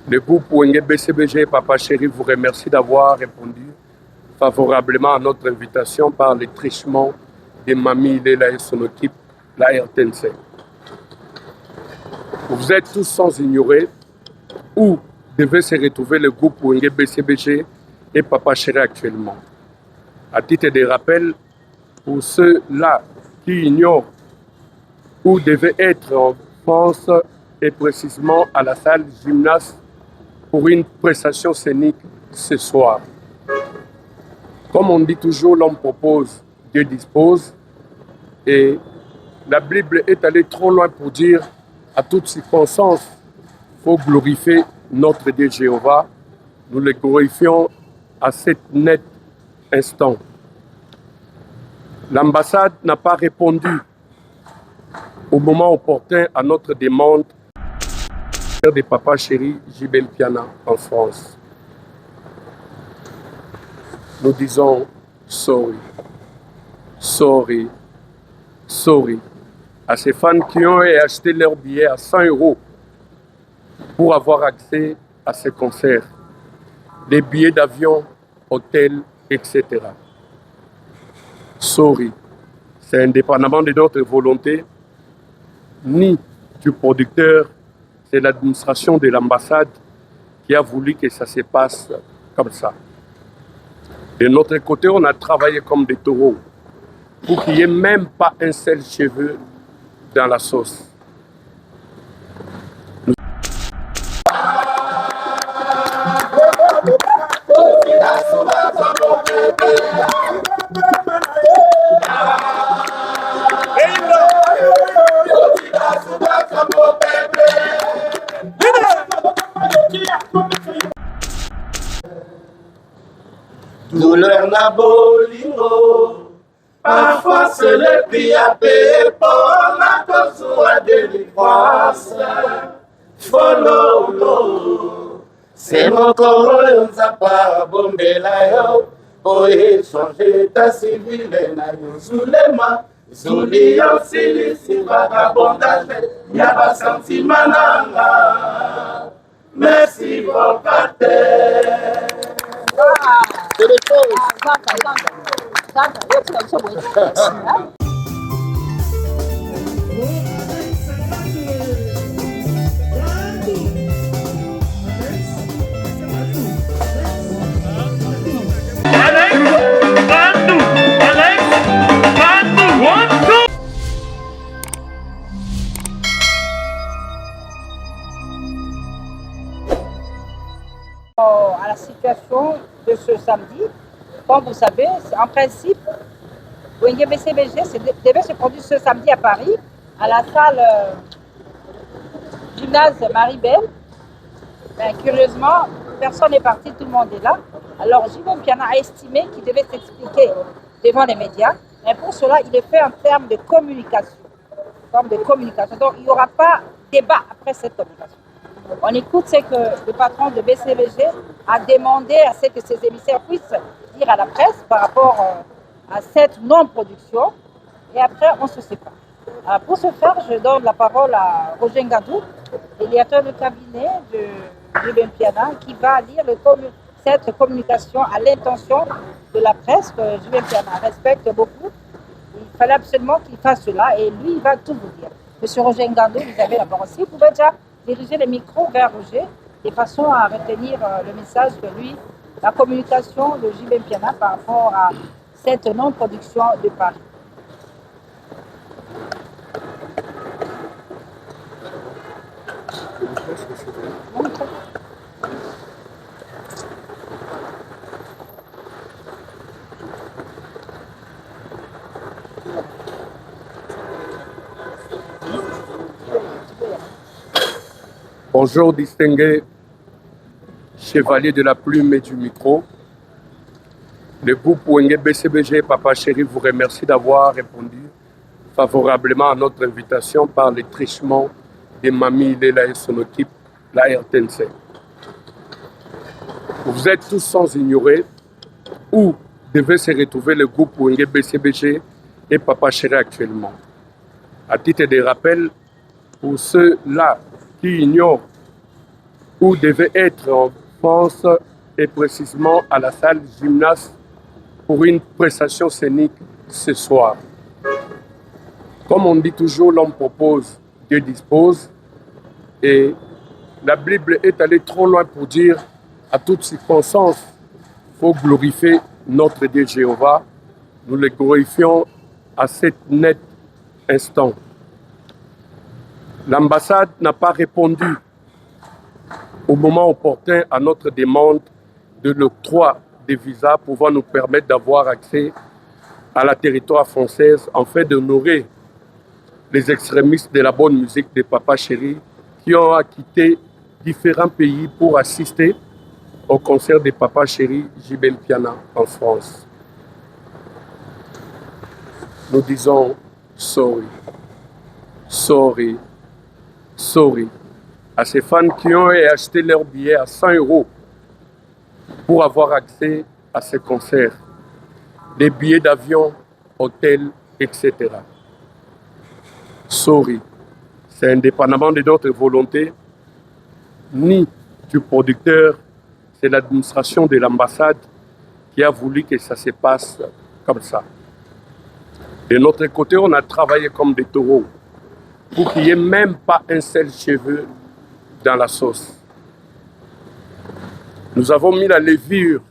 Le groupe Wenge BCBG et Papa Chéri vous remercie d'avoir répondu favorablement à notre invitation par le trichement de Mamie Lela et son équipe, la RTNC. Vous êtes tous sans ignorer où devait se retrouver le groupe Wenge BCBG et Papa Chéri actuellement. À titre de rappel, pour ceux-là qui ignorent où devait être en France et précisément à la salle gymnase pour une prestation scénique ce soir. Comme on dit toujours, l'homme propose, Dieu dispose. Et la Bible est allée trop loin pour dire à toute circonstance, il faut glorifier notre Dieu Jéhovah. Nous le glorifions à cet net instant. L'ambassade n'a pas répondu au moment opportun à notre demande de Papa Chéri JB Mpiana en France. Nous disons sorry, sorry, sorry à ces fans qui ont acheté leur billet à 100 € pour avoir accès à ces concerts, des billets d'avion, hôtels, etc. Sorry, c'est indépendamment de notre volonté, ni du producteur, c'est l'administration de l'ambassade qui a voulu que ça se passe comme ça. De notre côté, on a travaillé comme des taureaux pour qu'il n'y ait même pas un seul cheveu dans la sauce. Douleur na bolingo, parfois c'est le prix à payer pour la cause de délivrance. Follow, c'est mon corps, on n'a pas bombé là, pour échanger ta civile, na Zulema, Zulian, si vagabondage, y'a pas sentiment nanga. Merci pour partir. C'est les choses. À la situation de ce samedi, comme vous savez, en principe, Wenge BCBG devait se produire ce samedi à Paris, à la salle gymnase Marie-Belle. Ben, curieusement, personne n'est parti, tout le monde est là. Alors JB Mpiana a estimé qu'il devait s'expliquer devant les médias, mais pour cela, il est fait en termes de communication. Donc il n'y aura pas débat après cette communication. On écoute ce que le patron de BCBG a demandé à ce que ses émissaires puissent dire à la presse par rapport à cette non-production. Et après, on se sépare. Alors, pour ce faire, je donne la parole à Roger Ngadou, le directeur de cabinet de JB Mpiana, qui va lire cette communication à l'intention de la presse que JB Mpiana respecte beaucoup. Il fallait absolument qu'il fasse cela et lui, il va tout vous dire. Monsieur Roger Ngadou, vous avez la parole. Si vous pouvez déjà diriger le micro vers Roger de façon à retenir le message que lui, la communication de JB Mpiana par rapport à cette non-production de Paris. Bonjour distingués chevaliers de la plume et du micro. Le groupe Wenge BCBG et Papa Chéri vous remercie d'avoir répondu favorablement à notre invitation par le trichement de Mamie Lela et son équipe, la RTNC. Vous êtes tous sans ignorer où devait se retrouver le groupe Wenge BCBG et Papa Chéri actuellement. À titre de rappel, pour ceux-là qui ignorent où devait être en France et précisément à la salle Gymnase pour une prestation scénique ce soir. Comme on dit toujours, l'homme propose, Dieu dispose. Et la Bible est allée trop loin pour dire à toutes circonstances, il faut glorifier notre Dieu Jéhovah. Nous le glorifions à cet net instant. L'ambassade n'a pas répondu au moment opportun à notre demande de l'octroi des visas pouvant nous permettre d'avoir accès à la territoire française afin d'honorer les extrémistes de la bonne musique de Papa Chéri qui ont quitté différents pays pour assister au concert de Papa Chéri JB Mpiana en France. Nous disons sorry, sorry, sorry à ces fans qui ont acheté leur billet à 100 € pour avoir accès à ce concert, des billets d'avion, hôtel, etc. Sorry, c'est indépendamment de notre volonté, ni du producteur, c'est l'administration de l'ambassade qui a voulu que ça se passe comme ça. De notre côté, on a travaillé comme des taureaux pour qu'il n'y ait même pas un seul cheveu dans la sauce. Nous avons mis la levure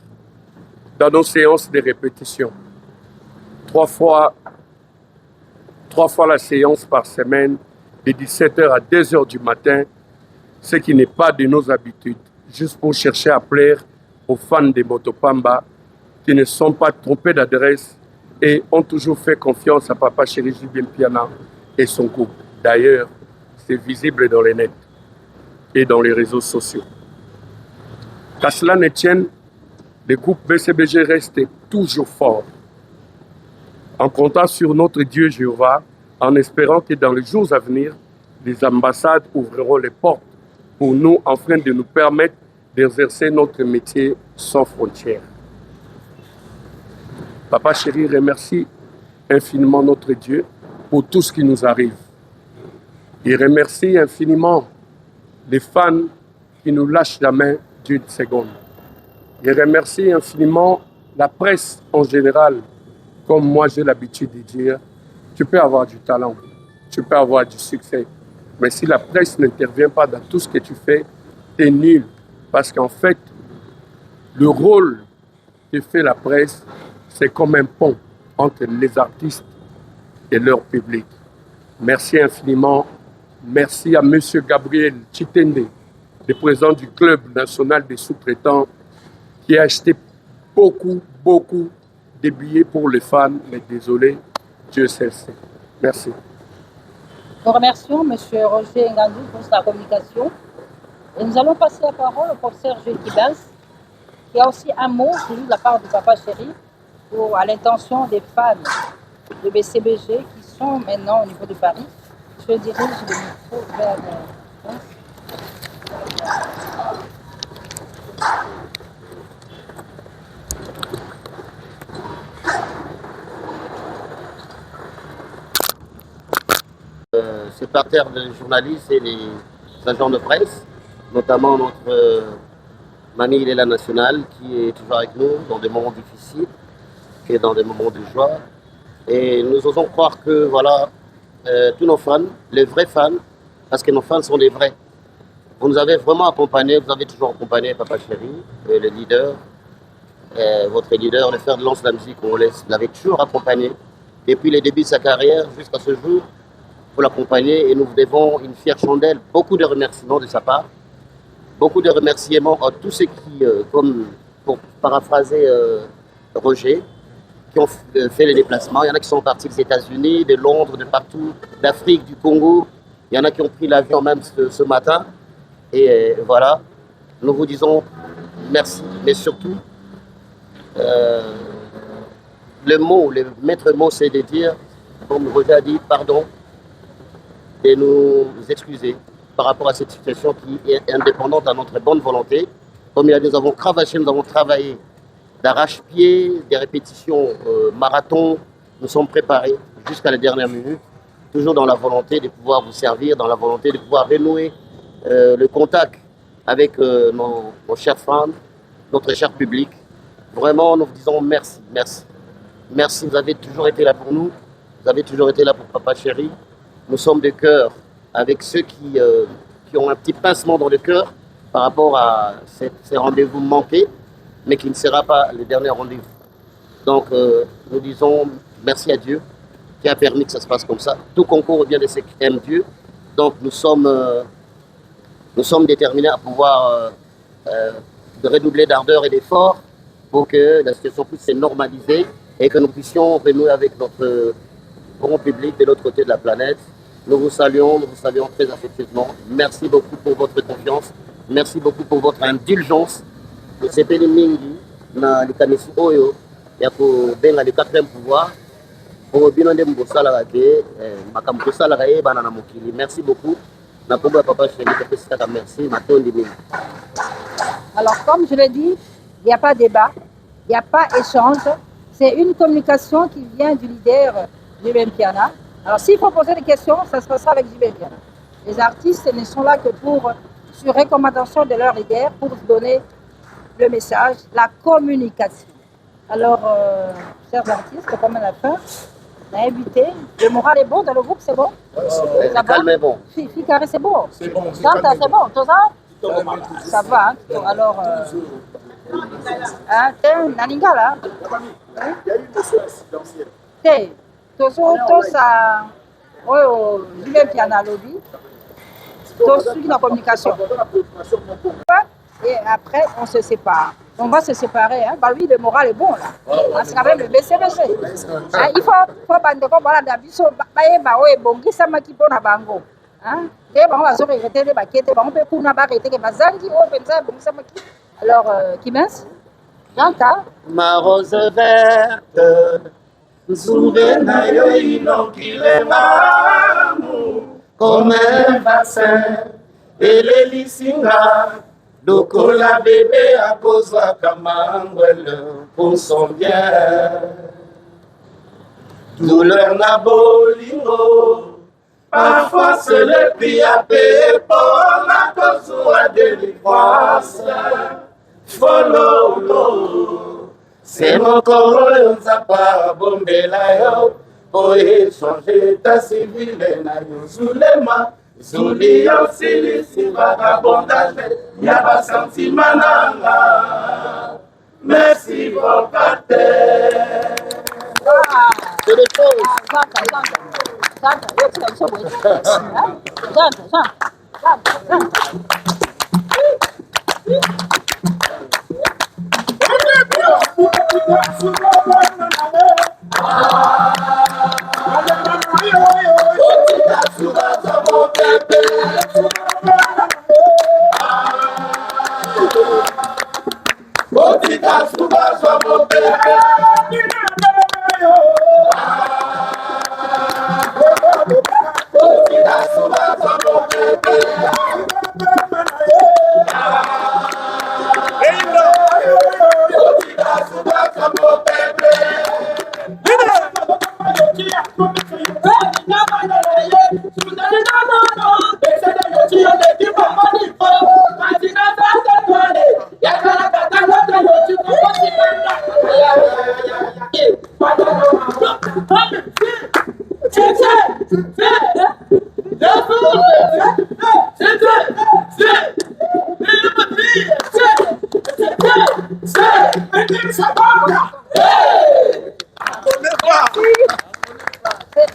dans nos séances de répétition. 3 fois la séance par semaine, de 17h à 2h du matin, ce qui n'est pas de nos habitudes, juste pour chercher à plaire aux fans de Motopamba qui ne sont pas trompés d'adresse et ont toujours fait confiance à Papa Chéri JB Mpiana et son groupe. D'ailleurs, c'est visible dans les nets et dans les réseaux sociaux. Qu'à cela ne tienne, le groupe BCBG reste toujours fort, en comptant sur notre Dieu Jéhovah, en espérant que dans les jours à venir, les ambassades ouvriront les portes pour nous afin de nous permettre d'exercer notre métier sans frontières. Papa Chéri remercie infiniment notre Dieu pour tout ce qui nous arrive. Il remercie infiniment les fans qui nous lâchent la main d'une seconde. Il remercie infiniment la presse en général. Comme moi j'ai l'habitude de dire, tu peux avoir du talent, tu peux avoir du succès, mais si la presse n'intervient pas dans tout ce que tu fais, tu es nul. Parce qu'en fait, le rôle que fait la presse, c'est comme un pont entre les artistes et leur public. Merci infiniment. Merci à M. Gabriel Chitende, le président du Club national des sous-traitants, qui a acheté beaucoup de billets pour les fans, mais désolé, Dieu sait. Merci. Nous remercions M. Roger Ngandou pour sa communication. Et nous allons passer la parole au professeur Jules Kibas, qui a aussi un mot de la part du Papa Chéri à l'intention des fans de BCBG qui sont maintenant au niveau de Paris. Je dirige le micro vers ce parterre de journalistes et les agents de presse, notamment notre Mamie Léla Nationale qui est toujours avec nous dans des moments difficiles et dans des moments de joie. Et nous osons croire que voilà, tous nos fans, les vrais fans, parce que nos fans sont des vrais. Vous nous avez vraiment accompagnés, vous avez toujours accompagné Papa Chéri, le leader, votre leader, le fer de lance de la musique congolaise. Vous l'avez toujours accompagné depuis les débuts de sa carrière jusqu'à ce jour. Pour l'accompagner et nous devons une fière chandelle, beaucoup de remerciements de sa part, beaucoup de remerciements à tous ceux qui, comme pour paraphraser Roger, qui ont fait les déplacements. Il y en a qui sont partis des États-Unis, de Londres, de partout, d'Afrique, du Congo. Il y en a qui ont pris l'avion même ce matin. Et voilà, nous vous disons merci, mais surtout, le maître mot, c'est de dire, comme Roger a dit, pardon, et nous excuser par rapport à cette situation qui est indépendante à notre bonne volonté. Comme il a dit, nous avons cravaché, nous avons travaillé d'arrache-pied, des répétitions marathon. Nous sommes préparés jusqu'à la dernière minute, toujours dans la volonté de pouvoir vous servir, dans la volonté de pouvoir renouer le contact avec nos chers fans, notre cher public. Vraiment, nous vous disons merci, merci. Merci, vous avez toujours été là pour nous. Vous avez toujours été là pour Papa Chéri. Nous sommes de cœur avec ceux qui ont un petit pincement dans le cœur par rapport à ces rendez-vous manqués, mais qui ne sera pas le dernier rendez-vous. Donc, nous disons merci à Dieu qui a permis que ça se passe comme ça. Tout concourt vient de ceux qui aiment Dieu. Donc, nous sommes déterminés à pouvoir de redoubler d'ardeur et d'effort pour que la situation puisse se normaliser et que nous puissions renouer avec notre grand public de l'autre côté de la planète. Nous vous saluons très affectueusement. Merci beaucoup pour votre confiance. Merci beaucoup pour votre indulgence. Nous sepeli mingi na likanisi oyo ya kobenga le quatrième pouvoir. Pour bino nde mbosalaka te makambo tosalaka yebana na mokili. Merci beaucoup. Na kombo ya Papa Chéri topesaka merci matondi mingi. Alors comme je l'ai dit, il n'y a pas débat, il n'y a pas échange. C'est une communication qui vient du leader JB Mpiana. Alors s'il faut poser des questions, ça se passera avec JB Mpiana. Les artistes ne sont là que sur recommandation de leur leader, pour donner le message, la communication. Alors, chers artistes, comme à la fin, on a invité. Le moral est bon dans le groupe, c'est bon? Le calme est bon. Carré, c'est bon. C'est bon. Santa, c'est bon. Tout ça? Ça va. Hein? Alors, Nalinga là. Il y a eu une question incidentielle. Tout ça, JB Mpiana lobby. Tout suit la communication. Et après, on se sépare. On va se séparer. Hein. Bah oui, le moral est bon là. C'est quand même le BCBC. Il faut bandeko voilà d'abiso bayeba oye bongi sama ki pona bango. Hein? Et bon, on va se regretter les baquettes. On peut kuna ba arrêter que bazangi o penza bongi sama ki. Alors, qui mince? Janta. Ma rose verte, nzube na yo inokile mamu, comme un vaccin, elelisinga, lokola bébé akozwaka mangwele pour son bien. Douleur na bolingo, parfois c'est le prix à payer pour la kozwa délivrance. Follow, c'est mon corps oyo nzapa bombela yo, po échanger ta civile na yo zulema, zuli yo silisi vagabondage, ya ba sentiment nanga. Merci pour parter. C'est des choses.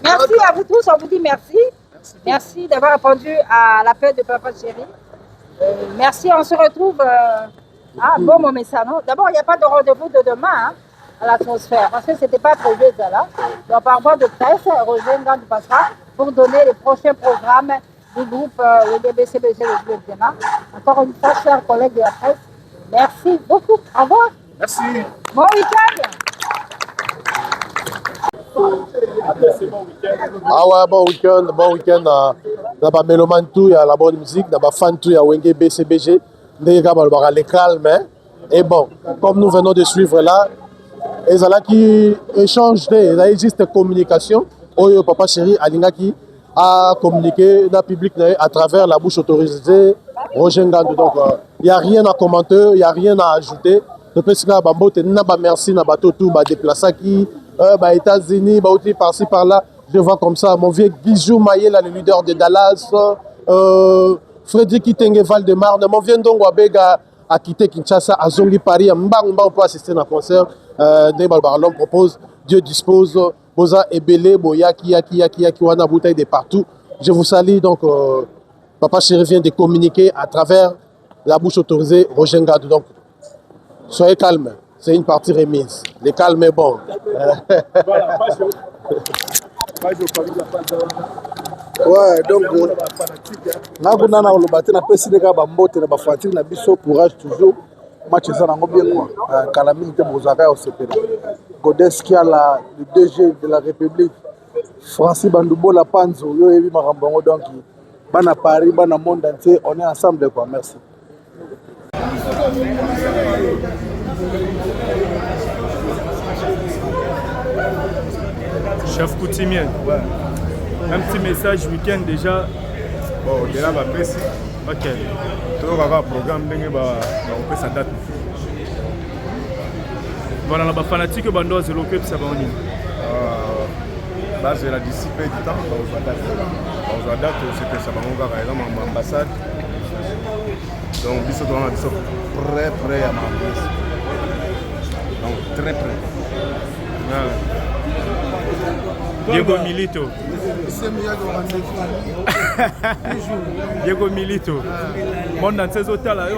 Merci à vous tous, on vous dit merci. Merci d'avoir répondu à l'appel de Papa Chéri. Merci, on se retrouve bon moment ça, non? D'abord, il n'y a pas de rendez-vous de demain hein, à l'atmosphère, parce que ce n'était pas prévu ça là. Donc, par voie de presse, Roger Ngan passera pour donner les prochains programmes du groupe le BCBG de Vietnam. Encore une fois, chers collègues de la presse, merci beaucoup. Au revoir. Merci. Bon week-end. Ah ouais, bon week-end na ba mélomane tout ya la bonne musique, na ba fan tout ya Wenge BCBG, ndeka ba le calme et bon, comme nous venons de suivre là, et là qui échange là existe communication, oyo Papa Chéri alinga qui a communiqué dans le public à travers la bouche autorisée Roger Ngandou. Donc, il n'y a rien à commenter, il n'y a rien à ajouter. Je pense que merci à tout déplacé qui États-Unis, par-ci par-là. Je vois comme ça mon vieux Guizou Mayela, le leader de Dallas, Frédéric Kitenge Val-de-Marne, mon vieux Ndongo Abega a quitté Kinshasa, à Zongi Paris, on peut assister à un concert. L'homme propose, Dieu dispose, Boza Ebele, Boyaki, Wana bouteille de partout. Je vous salue donc. Papa Chéri vient de communiquer à travers la bouche autorisée Roger Ngandou. Donc, soyez calmes, c'est une partie remise. Le calme est bon. Ouais, donc, Naguna on le battu, na pesi de gaba mbote na bafantique na biso courage toujours. Match ça nango bien quoi. Kalami te bozaka au CPD. Godes qui a le DG de la République. Francis Bandoubola Panzo, yo yebi makambo donc bana Paris, bana monde entier, on est ensemble quoi. Merci. Chef coutumier, ouais. Un petit message week-end déjà. Bon, au-delà de la presse, ok. Tout le programme on sa date. Voilà, la fanatique bando zéro que ça va en ligne. Là, j'ai la discipline du temps. On a date, c'était ça va par exemple en ambassade. Donc, ils sont prêts à ma place. Donc, très prêts. Voilà. Diego Milito. Diego Milito. Monde dans ces hôtels là,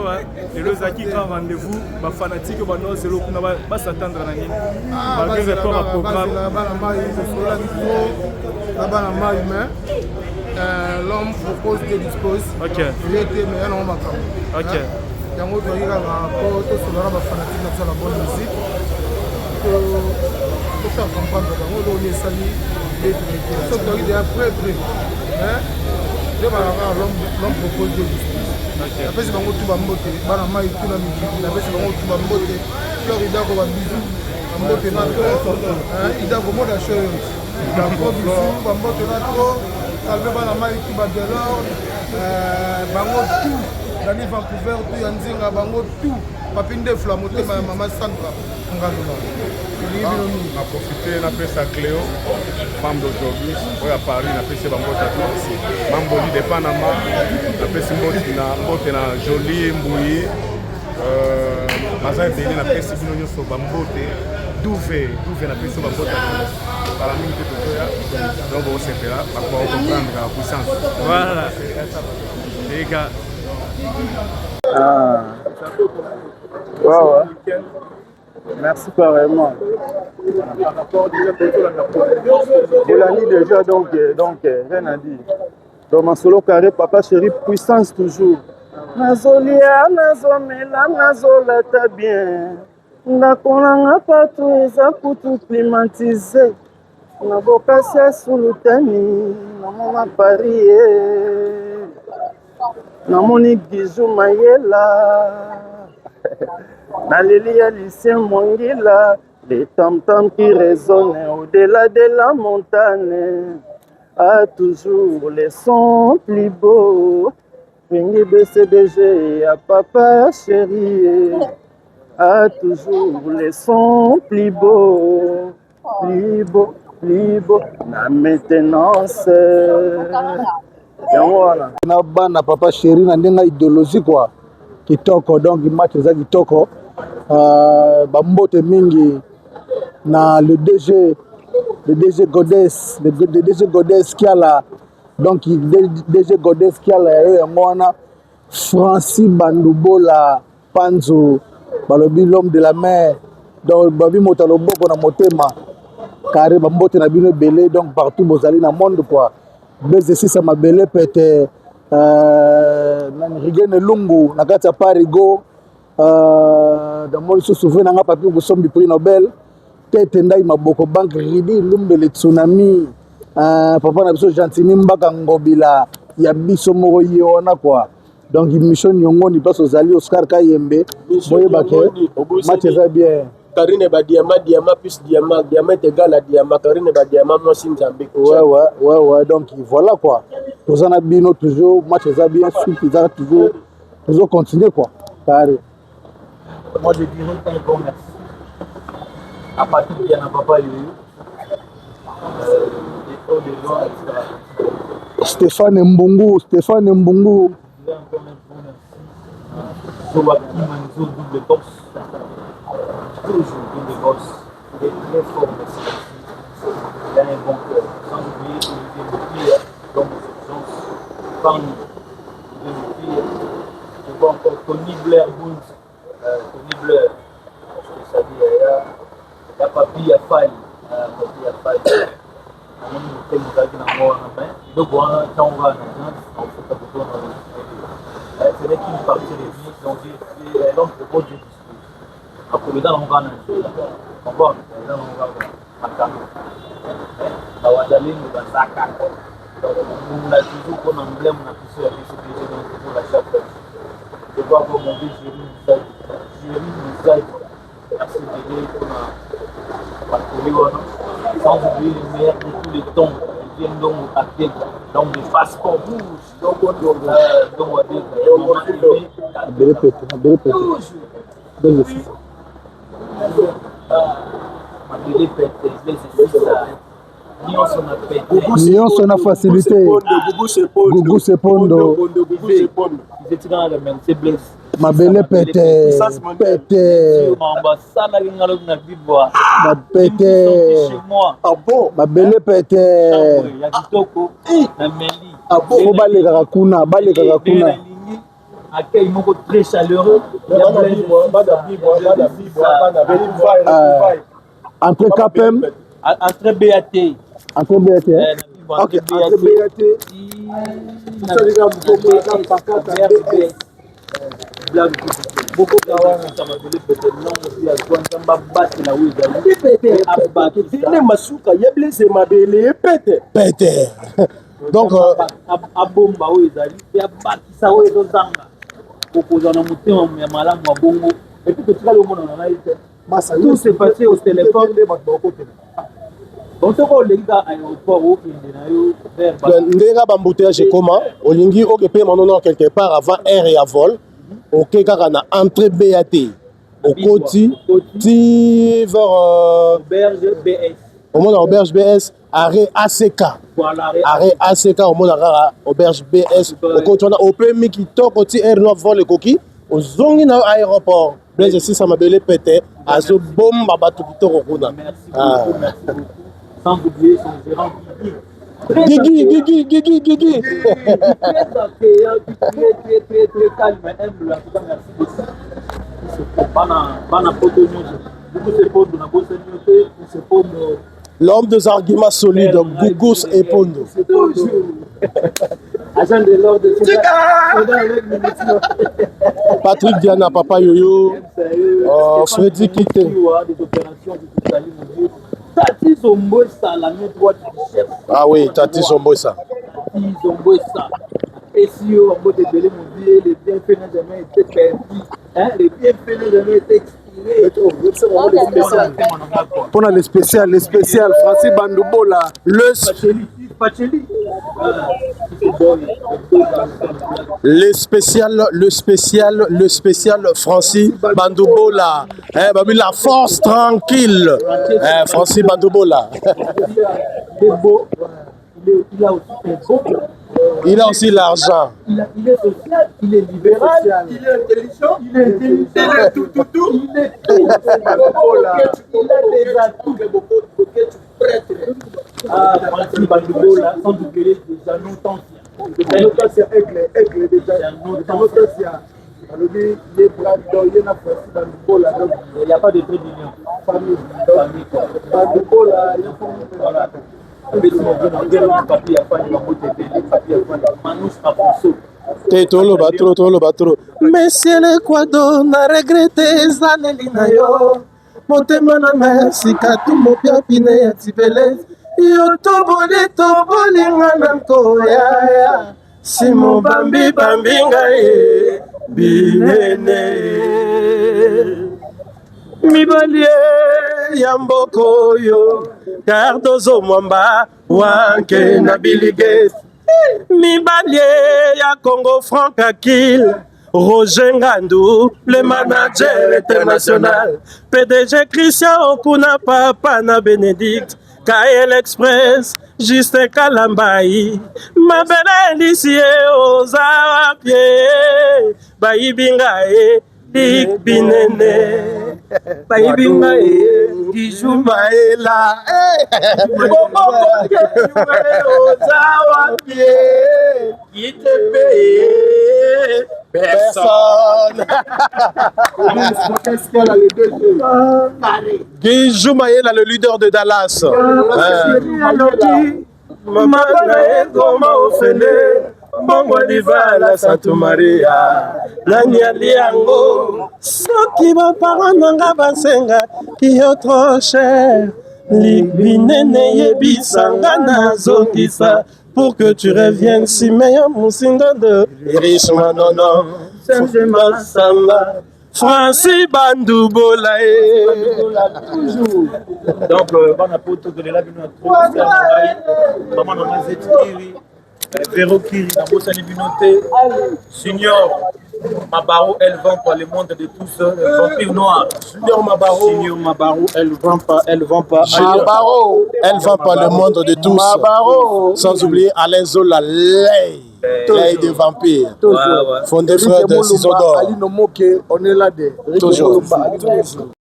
et le Zaki quand rendez-vous, les fanatiques c'est là qu'on va s'attendre à nini. Malgré le rapport à programme. L'homme propose que dispose. Ok. Il était mais non ma ok. Il y a un autre gars qui sur la fanatique de la bonne musique. Pour faire comprendre que on est sali et ce qui est après hein l'homme propose de dispose. Après c'est bango tout bambote bana mai tout na musique après c'est bango tout bambote Florida ko ba bisou bambote na hein il a comme la chose bango bisou bambote na trop salve bana mai tout ba de l'or bango tout dans Vancouver tout yanzinga bango tout papinde flamote maman Sandra ngalola. On a profité, on a fait ça Cléo, femme d'aujourd'hui, on a Paris, on a fait ça Bambota ici. Mamboli de Panama, on a fait ça Mbote na Jolie, Mbouyi, Mazai Béni, on a fait ça Bambote, Douvé, on a fait ça Bambota. Par la même que donc on s'est fait là, pour comprendre la puissance. Voilà. Les gars. Wow. Merci carrément. Bolani déjà donc rien à dire. Dans mon solo carré, Papa Chéri, puissance toujours. Nazolia, nazomela, nazolata bien. Nakolanga partout, eza kutu climatisé. Nabokasi sous le tani, namona Paris. Namoni Guizou Mayela. Naleli ya Lucien Mongila, les tam-tams qui résonnent au-delà de la montagne, a toujours les sons plus beaux. Vengi BCBG à Papa Chéri, a toujours les sons plus beaux, plus beaux, plus beaux. La maintenance. Na bana Papa Chéri na ndenga idéologie quoi. Kitoko donc match za kitoko bambote mingi na le DG Godes qui a la donc DG Godes qui a la ngona Francis Bandoubola Panzo balobi l'homme de la mer donc babi motalo boko na motema carré bambote na bino belé donc partout bozali na monde quoi bese si ça mabele pete Rigene Lungu na kati ya Parigo dans mon souvenir nanga papi ngosombi prix Nobel tete ndai maboko banque ridi lumbele tsunami papa na biso Gentini Mbaka Ngobila ya biso moko yona quoi donc mission nyongoni paso zali Oscar Kayembe boye bake match ça bien Karine ba diamant plus diamant est égal à diamant Karine ba diamant moi sin Zambie ouais donc voilà quoi. Nous en avons toujours match ça bien suffisant toujours Nous allons continuer quoi. Carré. Moi je dirais un grand merci. À partir de Yana Papa Yoyo, des gens, etc. Stéphane Mbongo. Je dirais encore un grand merci. Joachim Manzo, double boss. Toujours double boss. Il est très fort, merci. Il a un bon cœur. Sans oublier Olivier Moupir, dans mes exigences. Fanny, Olivier Moupir. Je vois encore Tony Blair Boons. Tony Blair. Parce que ça dit, il y a Papi, il y a Faye. Papi, il y a Faye. On a mis le thème de la main. Donc, on va quand on va en agence, on fait un bouton dans le ce n'est qu'une partie des vies, donc l'homme propose du discours. Après, le temps, on va en agence. On va en agence. Bawadali nous va saka. On a toujours comme emblème, on a poussé la PCPG dans la chapelle. Je vois comme on dit Jérémy Mouzaï. Merci d'aider pour la parcourir. Sans oublier les meilleurs de tous les temps. Ils viennent donc à Québec. Donc des faces pour bouge. Donc on va dire Belle pète. Belle fille. Belle pète. Nyonso na facilité. Gugu Sepondo. Ma belle pète. Ma belle pète. Faut baleka kuna. Accueil moko très chaleureux. Entre KPM. Entre BAT. Entre BAT. Ok. Entre BAT. Beaucoup kawana kama vile pete non ya kwanza basi la wiza pete abaki ne masuka yeblese mabele pete donc abomba wiza ya baki sa wiza zanga kokoza na mutema ya malamu wa bongo et puis tu vas le monde na naite tout s'est passé au téléphone de bakoko. Donc on a aéroport au ndega bambouteillage comment olingi okepe manono quelque part avant air et à vol OK kaka na entrée BAT au côté ti vers auberge BS au monde auberge BS arrêt ACK voilà arrêt ACK au monde auberge BS au côté on a au premier qui toko ti air no vol coquille au zongi na aéroport blaise si ça m'a belé pété azo bomba batu kitoko kuna merci beaucoup sans oublier son gérant Guigui. Très calme, humble, en tout cas, merci beaucoup. Bana poto nyonso. Beaucoup se pondo na bosse nyote, se pondo. L'homme des arguments solides, Gougous et Pondo. Toujours. Agent de l'ordre de Patrick Diana, Papa Yoyo, Freddy Kité. Des opérations de Tali Moudi. Tati Zombosa, la main droite du chef. Ah oui, Tati Zombosa. Tati Zombosa. Et si on veut débeler mon Dieu, les bienfaits n'ont jamais été perdus. Les bienfaits n'ont jamais été expirés. Pour le spécial, Francis Bandoubola, Pacheli. Le spécial Francis Bandoubola. La force tranquille. Francis Bandoubola. Il a aussi l'argent. Il est social, il est libéral, il est intelligent, il est tout. Il est tout. Il a des atouts. Francis Bandoubola, sans oublier déjà longtemps. Aigle déjà. Il n'y a pas de trait d'union. Famille. Monsieur l'Equador n'a regretté zaleli na yo motema na merci katumbo pia pine ya tibele yo tobolinga na nkoya simo bambi ngai binene mibali ya mboko oyo Cardozo Mwamba wanke na Billy Gates mibali ya Congo Frank Akil Roger Ngandou, le manager international. PDG Christian Okuna, Papa na Bénédicte. Kael Express, Juste Kalambaï. Ma belle lycée aux pieds. Bayi Bingae, Dik Binene. Bayi Bingae, Kijou Maela. Qui te paye personne. Qu'est-ce qu'elle a le DG? Guijou Maëla, le leader de Dallas. Bongo Divala Santa Maria, Nanya Liango, Soki Baparananga Basenga, qui est trop cher. Libinene Yebisanga Nazokisa, pour que tu reviennes si meilleur Moussinga de Irishma Nono, Sema Samba. Francis Bandou Bolae. Toujours. Donc, on a poto de la bino trop maman na Zetiri, Véro Kiri na bossa libinoté, Senior Mabaro, elle vend pas le monde de tous, vampire noir. Senior Mabaro, elle vend pas. Mabaro, elle vend pas le monde de tous. Mabaro. Sans oublier Alain Zola, l'œil des vampires. Fondé frère de Ciseaux d'or. On est là. Toujours.